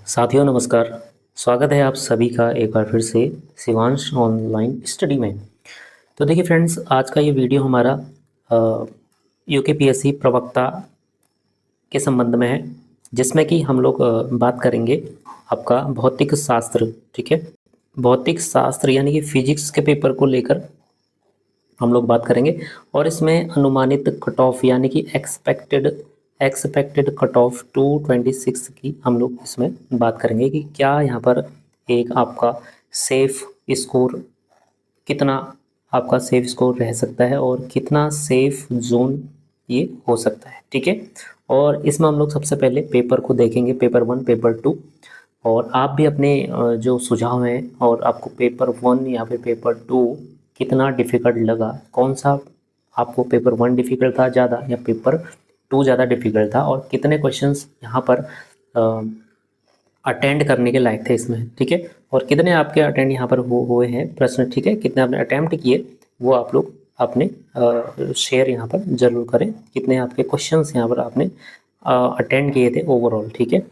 साथियों नमस्कार। स्वागत है आप सभी का एक बार फिर से शिवांश ऑनलाइन स्टडी में। तो देखिए फ्रेंड्स, आज का ये वीडियो हमारा यूकेपीएससी प्रवक्ता के संबंध में है, जिसमें कि हम लोग बात करेंगे आपका भौतिक शास्त्र। ठीक है, भौतिक शास्त्र यानी कि फिजिक्स के पेपर को लेकर हम लोग बात करेंगे। और इसमें अनुमानित कट ऑफ यानी कि एक्सपेक्टेड कट ऑफ 226 की हम लोग इसमें बात करेंगे कि क्या यहाँ पर एक आपका सेफ स्कोर, कितना आपका सेफ स्कोर रह सकता है और कितना सेफ जोन ये हो सकता है। ठीक है, और इसमें हम लोग सबसे पहले पेपर को देखेंगे, पेपर 1 पेपर 2। और आप भी अपने जो सुझाव हैं और आपको पेपर 1 या फिर पेपर 2 कितना डिफ़िकल्ट लगा, कौन सा आपको पेपर 1 डिफ़िकल्ट था ज़्यादा या पेपर 2 ज़्यादा डिफ़िकल्ट था, और कितने क्वेश्चंस यहाँ पर अटेंड करने के लायक थे इसमें। ठीक है, और कितने आपके अटेंड यहाँ पर हुए हैं प्रश्न। ठीक है, कितने आपने अटैम्प्ट किए वो आप लोग अपने शेयर यहाँ पर ज़रूर करें, कितने आपके क्वेश्चंस यहाँ पर आपने अटेंड किए थे ओवरऑल। ठीक है,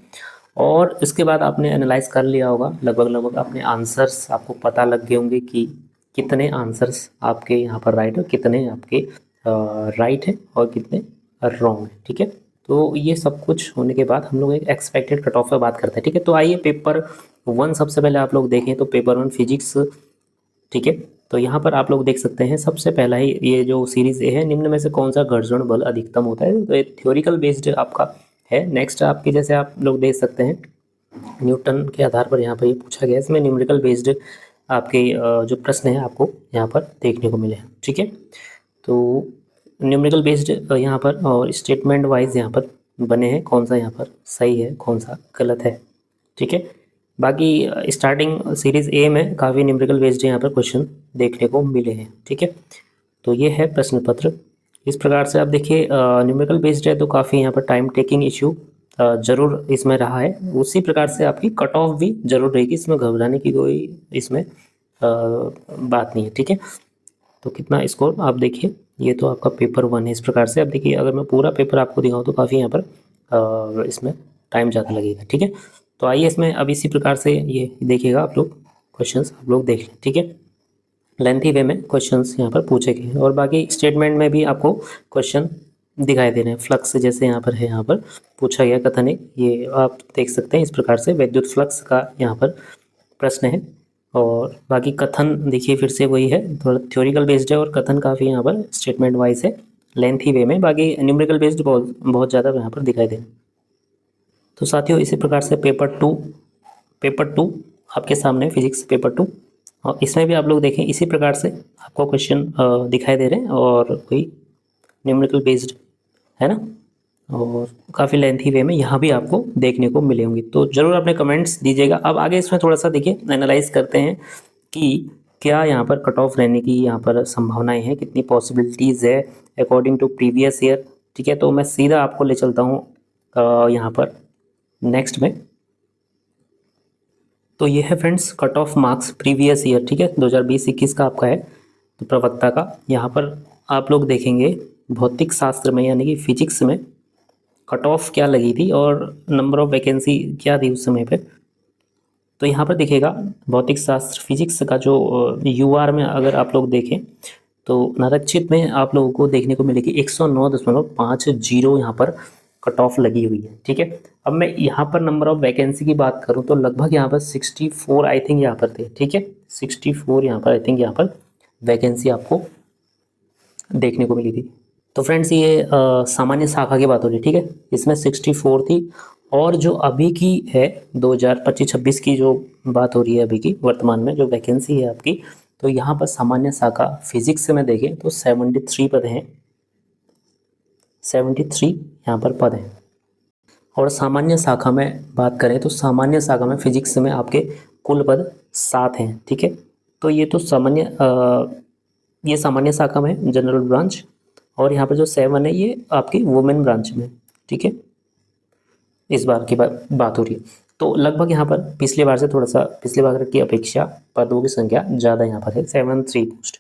और इसके बाद आपने एनालाइज कर लिया होगा, लगभग अपने आंसर्स आपको पता लग गए होंगे कि कितने आंसर्स आपके यहाँ पर राइट है, कितने आपके राइट है और कितने रॉन्ग है। ठीक है, तो ये सब कुछ होने के बाद हम लोग एक एक्सपेक्टेड कट ऑफ पर बात करते हैं। ठीक है, तो आइए पेपर 1 सबसे पहले आप लोग देखें तो पेपर 1 फिजिक्स। ठीक है, तो यहाँ पर आप लोग देख सकते हैं सबसे पहला ही ये जो सीरीज ए है, निम्न में से कौन सा घर्षण बल अधिकतम होता है, तो ये थ्योरिकल बेस्ड आपका है। नेक्स्ट आपके जैसे आप लोग देख सकते हैं न्यूटन के आधार पर यहाँ पर ये पूछा गया, इसमें न्यूमेरिकल बेस्ड आपके जो प्रश्न है आपको यहाँ पर देखने को मिले हैं। ठीक है, तो न्यूमेरिकल बेस्ड यहाँ पर और स्टेटमेंट वाइज यहाँ पर बने हैं, कौन सा यहाँ पर सही है कौन सा गलत है। ठीक है, बाकी स्टार्टिंग सीरीज़ ए में काफ़ी न्यूमेरिकल बेस्ड यहाँ पर क्वेश्चन देखने को मिले हैं। ठीक है, तो ये है प्रश्न पत्र। इस प्रकार से आप देखिए न्यूमेरिकल बेस्ड है तो काफ़ी यहाँ पर टाइम टेकिंग इशू ज़रूर इसमें रहा है। उसी प्रकार से आपकी कट ऑफ भी ज़रूर रहेगी, इसमें घबराने की कोई इसमें बात नहीं है। ठीक है, तो कितना स्कोर आप देखिए, ये तो आपका पेपर 1 है। इस प्रकार से आप देखिए, अगर मैं पूरा पेपर आपको दिखाऊँ तो काफ़ी यहाँ पर इसमें टाइम ज़्यादा लगेगा। ठीक है, तो आइए इसमें अब इसी प्रकार से ये देखिएगा आप लोग, क्वेश्चंस आप लोग देख लें। ठीक है, लेंथी वे में क्वेश्चंस यहाँ पर पूछे गए हैं और बाकी स्टेटमेंट में भी आपको क्वेश्चन दिखाई दे रहे हैं। फ्लक्स जैसे यहाँ पर है, यहाँ पर पूछा गया कथन है, ये आप देख सकते हैं। इस प्रकार से विद्युत फ्लक्स का यहाँ पर प्रश्न है। और बाकी कथन देखिए फिर से वही है, थोड़ा थ्योरिकल बेस्ड है और कथन काफ़ी यहाँ पर स्टेटमेंट वाइज है लेंथी वे में, बाकी न्यूमेरिकल बेस्ड बहुत ज़्यादा यहाँ पर दिखाई दे। तो साथियों इसी प्रकार से पेपर टू आपके सामने फिजिक्स पेपर 2, और इसमें भी आप लोग देखें इसी प्रकार से आपको क्वेश्चन दिखाई दे रहे हैं और कोई न्यूमेरिकल बेस्ड है ना, और काफ़ी लेंथी वे में यहाँ भी आपको देखने को मिले होंगे। तो ज़रूर अपने कमेंट्स दीजिएगा। अब आगे इसमें थोड़ा सा देखिए एनालाइज करते हैं कि क्या यहाँ पर कट ऑफ रहने की यहाँ पर संभावनाएं हैं, कितनी पॉसिबिलिटीज़ है अकॉर्डिंग टू प्रीवियस ईयर। ठीक है, तो मैं सीधा आपको ले चलता हूँ यहाँ पर नेक्स्ट में। तो ये है friends cut off marks previous year. ठीक है, 2020-21 का आपका है, तो प्रवक्ता का यहाँ पर आप लोग देखेंगे भौतिक शास्त्र में यानी कि फिजिक्स में कट ऑफ क्या लगी थी और नंबर ऑफ वैकेंसी क्या थी उस समय पे। तो यहाँ पर देखिएगा भौतिक शास्त्र फिजिक्स का जो यूआर में अगर आप लोग देखें तो नारक्षित में आप लोगों को देखने को मिलेगी 109.50 यहाँ पर कट ऑफ लगी हुई है। ठीक है, अब मैं यहाँ पर नंबर ऑफ वैकेंसी की बात करूँ तो लगभग यहाँ पर 64 आई थिंक यहाँ पर थे। ठीक है, 64 यहाँ पर आई थिंक यहाँ पर वैकेंसी आपको देखने को मिली थी। तो फ्रेंड्स ये सामान्य शाखा की बात हो रही है। ठीक है, इसमें 64 थी, और जो अभी की है 2025-26 की जो बात हो रही है अभी की वर्तमान में जो वैकेंसी है आपकी, तो यहाँ पर सामान्य शाखा फिजिक्स से मैं देखें तो 73 पद हैं, 73 यहाँ पर पद हैं। और सामान्य शाखा में बात करें तो सामान्य शाखा में फिजिक्स में आपके कुल पद 7 हैं। ठीक है, तो ये तो ये सामान्य शाखा में जनरल ब्रांच, और यहाँ पर जो 7 है ये आपकी वुमेन ब्रांच में। ठीक है, इस बार की बात हो रही है। तो लगभग यहाँ पर पिछले बार से थोड़ा सा, पिछले बार की अपेक्षा पदों की संख्या ज़्यादा यहाँ पर है, 73 पोस्ट।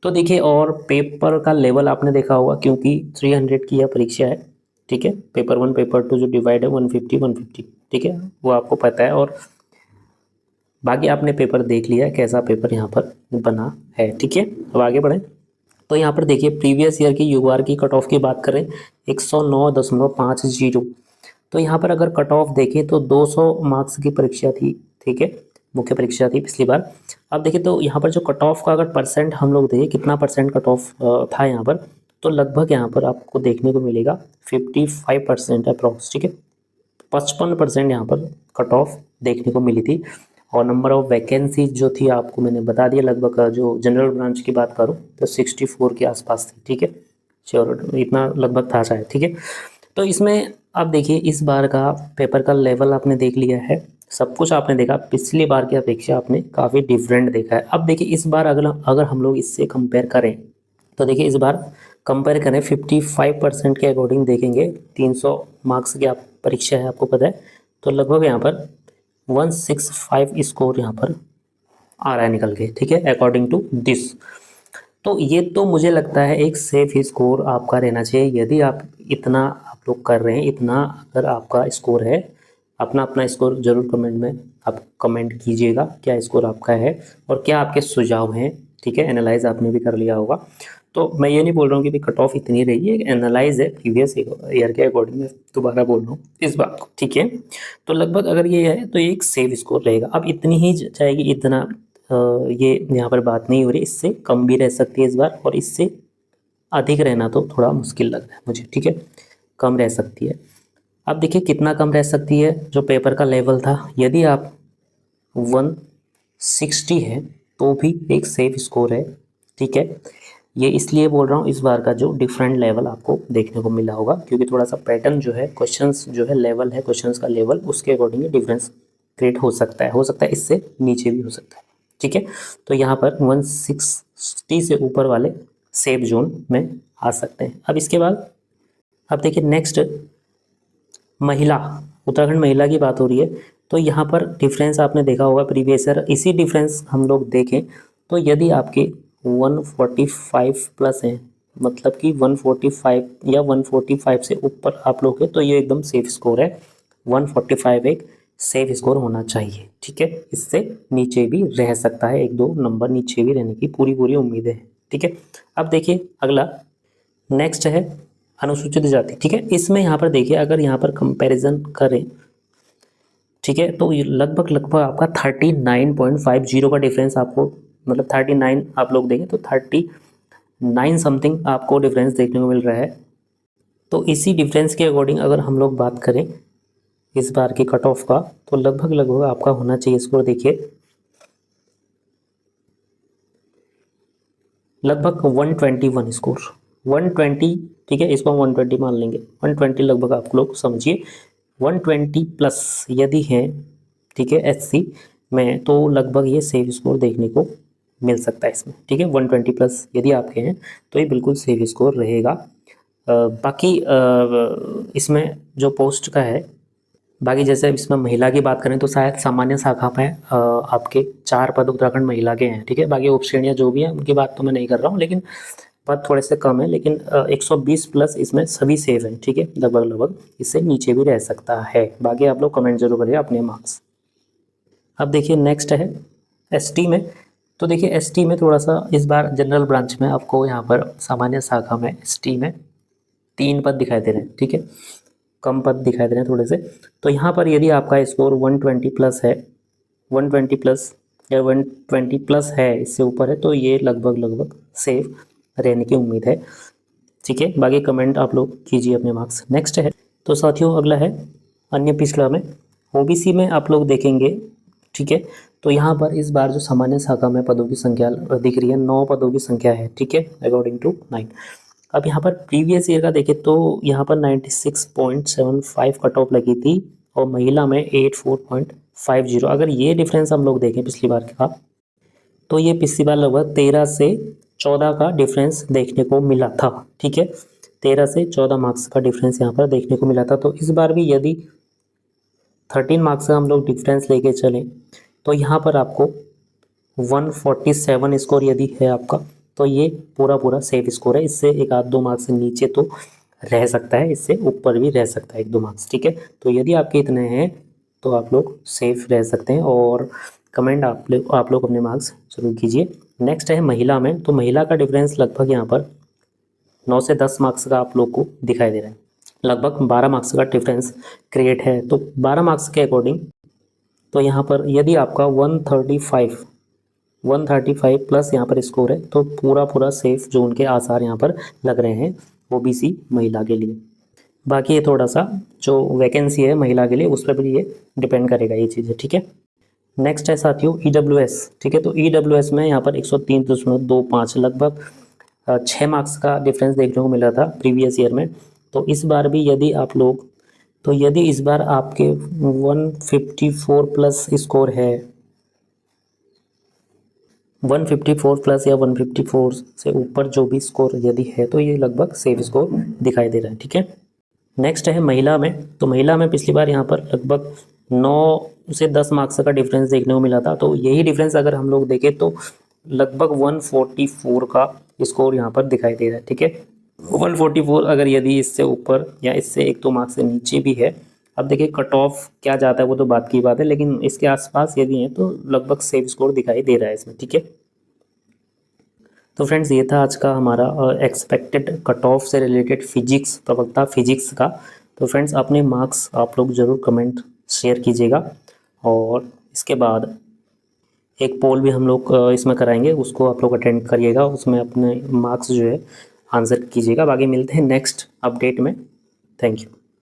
तो देखिए, और पेपर का लेवल आपने देखा होगा क्योंकि 300 की यह परीक्षा है, ठीक है। पेपर 1 पेपर 2 जो डिवाइड है 150 150, ठीक है, वो आपको पता है। और बाकी आपने पेपर देख लिया है कैसा पेपर यहाँ पर बना है, ठीक है। अब आगे बढ़ें तो यहाँ पर देखिए प्रीवियस ईयर की यूआर की कट ऑफ की बात करें 109.50, तो यहाँ पर अगर कट ऑफ देखें तो 200 मार्क्स की परीक्षा थी, ठीक है, मुख्य परीक्षा थी पिछली बार। अब देखिए तो यहाँ पर जो कट ऑफ का अगर परसेंट हम लोग देखें कितना परसेंट कट ऑफ था यहाँ पर, तो लगभग यहाँ पर आपको देखने को मिलेगा 55% अप्रॉक्स, ठीक है। 55% यहाँ पर कट ऑफ देखने को मिली थी। और नंबर ऑफ वैकेंसी जो थी आपको मैंने बता दिया, लगभग जो जनरल ब्रांच की बात करूँ तो 64 के आसपास थी, ठीक है, श्योर इतना लगभग था शायद, ठीक है। तो इसमें अब देखिए इस बार का पेपर का लेवल आपने देख लिया है, सब कुछ आपने देखा, पिछली बार की अपेक्षा आपने काफ़ी डिफरेंट देखा है। अब देखिए इस बार अगर हम लोग इससे कंपेयर करें तो देखिए इस बार कंपेयर करें 55% के अकॉर्डिंग देखेंगे, 300 मार्क्स की आप परीक्षा है आपको पता है, तो लगभग यहाँ पर 165 स्कोर यहाँ पर आ रहा है निकल के, ठीक है, अकॉर्डिंग टू दिस। तो ये तो मुझे लगता है एक सेफ स्कोर आपका रहना चाहिए। यदि आप इतना आप लोग कर रहे हैं, इतना अगर आपका स्कोर है, अपना अपना स्कोर जरूर कमेंट में आप कमेंट कीजिएगा क्या स्कोर आपका है और क्या आपके सुझाव हैं, ठीक है। एनालाइज आपने भी कर लिया होगा, तो मैं ये नहीं बोल रहा हूँ कि भाई कट ऑफ इतनी रही है, एनालाइज है प्रीवियस ईयर के अकॉर्डिंग, मैं दोबारा बोल रहा हूँ इस बात को, ठीक है। तो लगभग अगर ये है तो ये एक सेफ स्कोर रहेगा। अब इतनी ही जाएगी, इतना ये यहाँ पर बात नहीं हो रही, इससे कम भी रह सकती है इस बार, और इससे अधिक रहना तो थोड़ा मुश्किल लग रहा है मुझे, ठीक है, कम रह सकती है। अब देखिए कितना कम रह सकती है, जो पेपर का लेवल था यदि आप 160 है तो भी एक सेफ स्कोर है, ठीक है। ये इसलिए बोल रहा हूँ इस बार का जो डिफरेंट लेवल आपको देखने को मिला होगा, क्योंकि थोड़ा सा पैटर्न जो है, क्वेश्चंस जो है, लेवल है क्वेश्चंस का लेवल, उसके अकॉर्डिंग डिफरेंस क्रिएट हो सकता है इससे नीचे भी हो सकता है, ठीक है। तो यहाँ पर 160 से ऊपर वाले सेफ जोन में आ सकते हैं। अब इसके बाद अब देखिए नेक्स्ट महिला, उत्तराखंड महिला की बात हो रही है, तो यहाँ पर डिफरेंस आपने देखा होगा प्रीवियस ईयर, इसी डिफरेंस हम लोग देखें तो यदि आपके 145 प्लस हैं, मतलब कि 145 या 145 से ऊपर आप लोग हैं, तो ये एकदम सेफ स्कोर है। 145 एक सेफ स्कोर होना चाहिए, ठीक है। इससे नीचे भी रह सकता है, 1-2 नंबर नीचे भी रहने की पूरी उम्मीदें हैं, ठीक है। अब देखिए अगला नेक्स्ट है अनुसूचित जाति, ठीक है। इसमें यहाँ पर देखिए अगर यहाँ पर कंपैरिजन करें, ठीक है, तो ये लगभग आपका 39.50 का डिफरेंस आपको, मतलब 39 आप लोग देखें तो 39 समथिंग आपको डिफरेंस देखने को मिल रहा है। तो इसी डिफरेंस के अकॉर्डिंग अगर हम लोग बात करें इस बार की कट ऑफ का, तो लगभग आपका होना चाहिए स्कोर, देखिए लगभग 121 स्कोर, 120, ठीक है, इसको हम 120 मान लेंगे, 120 लगभग आप लोग समझिए। 120 प्लस यदि है, ठीक है, एससी में, तो लगभग ये सेफ स्कोर देखने को मिल सकता है इसमें, ठीक है। 120 प्लस यदि आपके हैं तो ये बिल्कुल सेफ स्कोर रहेगा। बाकी इसमें जो पोस्ट का है, बाकी जैसे इसमें महिला की बात करें तो शायद सामान्य शाखा में आपके 4 पद उत्तराखंड महिला के हैं, ठीक है। बाकी उप श्रेणियाँ जो भी हैं उनकी बात तो मैं नहीं कर रहा हूँ, लेकिन पद थोड़े से कम है, लेकिन 120 प्लस इसमें सभी सेफ हैं, ठीक है, लगभग इससे नीचे भी रह सकता है। बाकी आप लोग कमेंट जरूर करिए अपने मार्क्स। अब देखिए नेक्स्ट है एसटी में, तो देखिए एसटी में थोड़ा सा इस बार जनरल ब्रांच में आपको यहाँ पर सामान्य शाखा में एसटी में 3 पद दिखाई दे रहे हैं, ठीक है, कम पद दिखाई दे रहे हैं थोड़े से। तो यहाँ पर यदि आपका स्कोर 120 प्लस है, 120 प्लस या 120 प्लस है, इससे ऊपर है, तो ये लगभग सेफ रहने की उम्मीद है, ठीक है। बाकी कमेंट आप लोग कीजिए अपने मार्क्स। नेक्स्ट है तो साथियों अगला है अन्य पिछड़ा में, ओबीसी में आप लोग देखेंगे, ठीक है। तो यहाँ पर इस बार जो सामान्य शाखा में पदों की संख्या दिख रही है, 9 पदों की संख्या है, ठीक है, अकॉर्डिंग टू 9। अब यहाँ पर प्रीवियस ईयर का देखें तो यहाँ पर 96.75 कट ऑफ लगी थी और महिला में 84.50। अगर ये डिफरेंस हम लोग देखें पिछली बार का, तो ये पिछली बार लगभग 13 से 14 का डिफरेंस देखने को मिला था, ठीक है, 13 से 14 मार्क्स का डिफरेंस यहाँ पर देखने को मिला था। तो इस बार भी यदि 13 मार्क्स का हम लोग डिफरेंस लेके चलें तो यहाँ पर आपको 147 स्कोर यदि है आपका, तो ये पूरा सेफ स्कोर है। इससे 1-2 मार्क्स से नीचे तो रह सकता है, इससे ऊपर भी रह सकता है 1-2 मार्क्स, ठीक है। तो यदि आपके इतने हैं तो आप लोग सेफ रह सकते हैं, और कमेंट आप लोग अपने मार्क्स जरूर कीजिए। नेक्स्ट है महिला में, तो महिला का डिफरेंस लगभग यहाँ पर 9 से 10 मार्क्स का आप लोग को दिखाई दे रहा है, लगभग 12 मार्क्स का डिफरेंस क्रिएट है। तो 12 मार्क्स के अकॉर्डिंग तो यहाँ पर यदि आपका 135 प्लस यहाँ पर स्कोर है तो पूरा सेफ जोन के आसार यहाँ पर लग रहे हैं ओबीसी महिला के लिए। बाकी ये थोड़ा सा जो वैकेंसी है महिला के लिए उस पर भी ये डिपेंड करेगा ये चीज़ें, ठीक है। नेक्स्ट है साथियों ईडब्ल्यूएस, ठीक है। तो ईडब्ल्यूएस में यहाँ पर 103.25 लगभग 6 मार्क्स का डिफरेंस देखने को मिला था प्रीवियस ईयर में। तो इस बार भी यदि आप लोग, तो यदि इस बार आपके 154 प्लस स्कोर है, 154 प्लस या 154 से ऊपर जो भी स्कोर यदि है तो ये लगभग सेफ स्कोर दिखाई दे रहा है, ठीक है। नेक्स्ट है महिला में, तो महिला में पिछली बार यहाँ पर लगभग 9 से 10 मार्क्स का डिफरेंस देखने को मिला था। तो यही डिफरेंस अगर हम लोग देखें तो लगभग 144 का स्कोर यहाँ पर दिखाई दे रहा है, ठीक है। 144 अगर यदि इससे ऊपर या इससे 1-2 मार्क्स से नीचे भी है, अब देखिए कट ऑफ क्या जाता है वो तो बात की बात है, लेकिन इसके आसपास यदि है तो लगभग सेफ स्कोर दिखाई दे रहा है इसमें, ठीक है। तो फ्रेंड्स ये था आज का हमारा एक्सपेक्टेड कट ऑफ से रिलेटेड फिजिक्स, प्रवक्ता फिजिक्स का। तो फ्रेंड्स अपने मार्क्स आप लोग ज़रूर कमेंट शेयर कीजिएगा, और इसके बाद एक पोल भी हम लोग इसमें कराएंगे, उसको आप लोग अटेंड करिएगा, उसमें अपने मार्क्स जो है आंसर कीजिएगा। बाकी मिलते हैं नेक्स्ट अपडेट में। Thank you.